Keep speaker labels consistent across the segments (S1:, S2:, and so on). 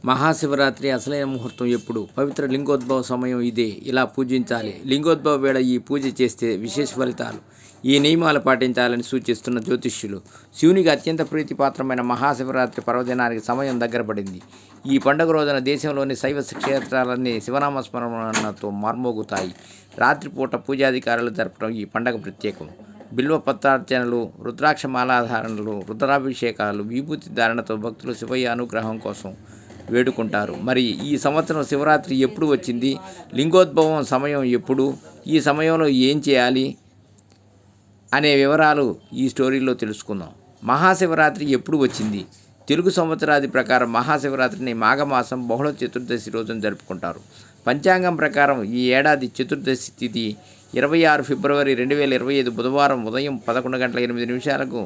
S1: మహాశివరాత్రి అసలైన ముహూర్తం ఎప్పుడు? పవిత్ర లింగోద్భవ సమయం ఇదే. ఇలా పూజించాలి. లింగోద్భవ వేళ ఈ పూజ చేస్తే విశేష ఫలితాలు. ఈ నియమాలు పాటించాలని సూచిస్తున్న జ్యోతిష్యులు. శివునికి అత్యంత ప్రీతిపాత్రమైన మహాశివరాత్రి పర్వదినానికి సమయం దగ్గర పడింది. ఈ పండుగ రోజున దేశంలోని శైవ క్షేత్రాలన్నీ శివనామస్మరణతో మార్మోగుతాయి. రాత్రిపూట పూజాధికారులు జరపడం ఈ పండుగ ప్రత్యేకం. బిల్వ పత్రార్చనలు, రుద్రాక్ష మాలాధారణలు, రుద్రాభిషేకాలు, విభూతి ధారణతో భక్తులు శివయ్య అనుగ్రహం కోసం వేడుకుంటారు. మరి ఈ సంవత్సరం శివరాత్రి ఎప్పుడు వచ్చింది? లింగోద్భవం సమయం ఎప్పుడు? ఈ సమయంలో ఏం చేయాలి అనే వివరాలు ఈ స్టోరీలో తెలుసుకుందాం. మహాశివరాత్రి ఎప్పుడు వచ్చింది? తెలుగు సంవత్సరాది ప్రకారం మహాశివరాత్రిని మాఘమాసం బహుళ చతుర్దశి రోజున జరుపుకుంటారు. పంచాంగం ప్రకారం ఈ ఏడాది చతుర్దశి తిథి 26 ఫిబ్రవరి 2025 బుధవారం ఉదయం 11:08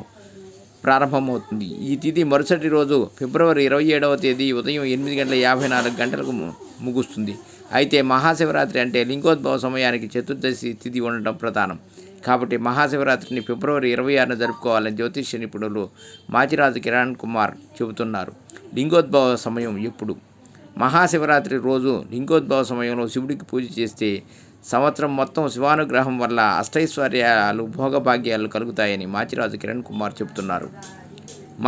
S1: ప్రారంభమవుతుంది. ఈ తిథి మరుసటి రోజు ఫిబ్రవరి 27వ తేదీ ఉదయం 8:54 ముగుస్తుంది. అయితే మహాశివరాత్రి అంటే లింగోద్భవ సమయానికి చతుర్దశి తిథి ఉండటం ప్రధానం. కాబట్టి మహాశివరాత్రిని ఫిబ్రవరి 26న జరుపుకోవాలని జ్యోతిష్య నిపుణులు మాచిరాజు కిరణ్ కుమార్ చెబుతున్నారు. లింగోద్భవ సమయం ఎప్పుడు? మహాశివరాత్రి రోజు లింగోద్భవ సమయంలో శివుడికి పూజ చేస్తే సంవత్సరం మొత్తం శివానుగ్రహం వల్ల అష్టైశ్వర్యాలు, భోగభాగ్యాలు కలుగుతాయని మాచిరాజు కిరణ్ కుమార్ చెబుతున్నారు.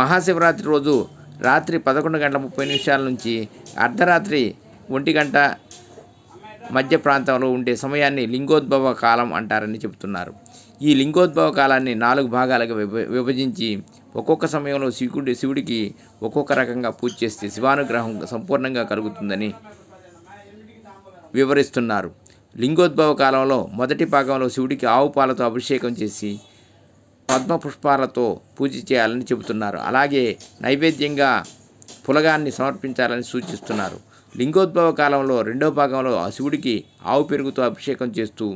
S1: మహాశివరాత్రి రోజు రాత్రి 11:30 నుంచి అర్ధరాత్రి 1 మధ్య ప్రాంతంలో ఉండే సమయాన్ని లింగోద్భవ కాలం అంటారని చెబుతున్నారు. ఈ లింగోద్భవ కాలాన్ని 4 భాగాలుగా విభజించి ఒక్కొక్క సమయంలో శివుడికి ఒక్కొక్క రకంగా పూజ చేస్తే శివానుగ్రహం సంపూర్ణంగా కలుగుతుందని వివరిస్తున్నారు. లింగోద్భవ కాలంలో మొదటి భాగంలో శివుడికి ఆవు పాలతో అభిషేకం చేసి పద్మ పుష్పాలతో పూజ చేయాలని చెబుతున్నారు. అలాగే నైవేద్యంగా పులగాన్ని సమర్పించాలని సూచిస్తున్నారు. లింగోద్భవ కాలంలో రెండో భాగంలో శివుడికి ఆవు పెరుగుతో అభిషేకం చేస్తూ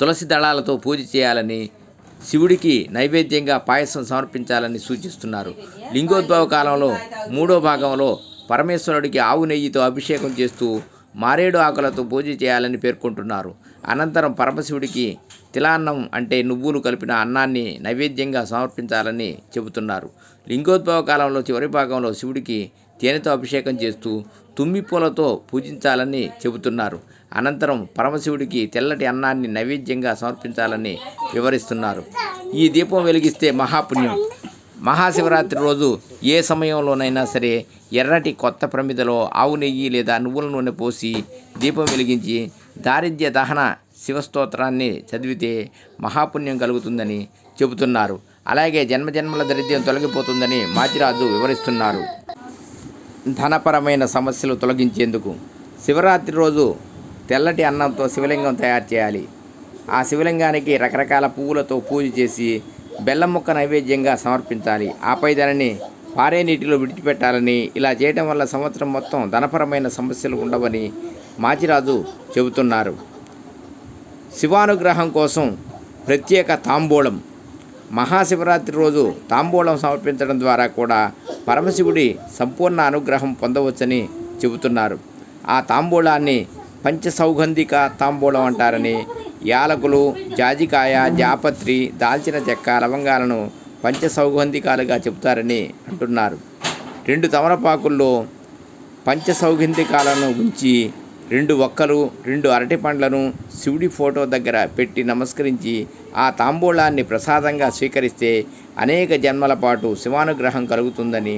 S1: తులసి దళాలతో పూజ చేయాలని, శివుడికి నైవేద్యంగా పాయసం సమర్పించాలని సూచిస్తున్నారు. లింగోద్భవ కాలంలో మూడో భాగంలో పరమేశ్వరుడికి ఆవు నెయ్యితో అభిషేకం చేస్తూ మారేడు ఆకులతో పూజ చేయాలని పేర్కొంటున్నారు. అనంతరం పరమశివుడికి తిలాన్నం అంటే నువ్వులు కలిపిన అన్నాన్ని నైవేద్యంగా సమర్పించాలని చెబుతున్నారు. లింగోద్భవ కాలంలో చివరి భాగంలో శివుడికి తేనెతో అభిషేకం చేస్తూ తుమ్మిపూలతో పూజించాలని చెబుతున్నారు. అనంతరం పరమశివుడికి తెల్లటి అన్నాన్ని నైవేద్యంగా సమర్పించాలని వివరిస్తున్నారు. ఈ దీపం వెలిగిస్తే మహాపుణ్యం. మహాశివరాత్రి రోజు ఏ సమయంలోనైనా సరే ఎర్రటి కొత్త ప్రమిదలో ఆవు నెయ్యి లేదా నువ్వుల నూనె పోసి దీపం వెలిగించి దారిద్ర్య దహన శివస్తోత్రాన్ని చదివితే మహాపుణ్యం కలుగుతుందని చెబుతున్నారు. అలాగే జన్మజన్మల దరిద్ర్యం తొలగిపోతుందని మాచిరాజు వివరిస్తున్నారు. ధనపరమైన సమస్యలు తొలగించేందుకు శివరాత్రి రోజు తెల్లటి అన్నంతో శివలింగం తయారు చేయాలి. ఆ శివలింగానికి రకరకాల పువ్వులతో పూజ చేసి బెల్లం ముక్క నైవేద్యంగా సమర్పించాలి. ఆపై దానిని పారే నీటిలో విడిచిపెట్టాలని, ఇలా చేయడం వల్ల సంవత్సరం మొత్తం ధనపరమైన సమస్యలు ఉండవని మాచిరాజు చెబుతున్నారు. శివానుగ్రహం కోసం ప్రత్యేక తాంబూలం. మహాశివరాత్రి రోజు తాంబూలం సమర్పించడం ద్వారా కూడా పరమశివుడి సంపూర్ణ అనుగ్రహం పొందవచ్చని చెబుతున్నారు. ఆ తాంబూలాన్ని పంచసౌగంధిక తాంబూలం అంటారని, యాలకులు, జాజికాయ, జాపత్రి, దాల్చిన చెక్క, లవంగాలను పంచసౌగంధికాలుగా చెబుతారని అంటున్నారు. 2 తమలపాకుల్లో పంచసౌగంధికాలను ఉంచి 2 ఒక్కలు, 2 అరటి పండ్లను శివుడి ఫోటో దగ్గర పెట్టి నమస్కరించి ఆ తాంబూలాన్ని ప్రసాదంగా స్వీకరిస్తే అనేక జన్మల పాటు శివానుగ్రహం కలుగుతుందని,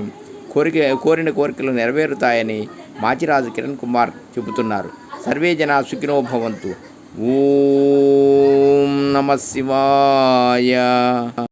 S1: కోరిన కోరికలు నెరవేరుతాయని మాచిరాజు కిరణ్ కుమార్ చెబుతున్నారు. సర్వే జనా సుఖినో భవంతు. ఓం నమః శివాయ.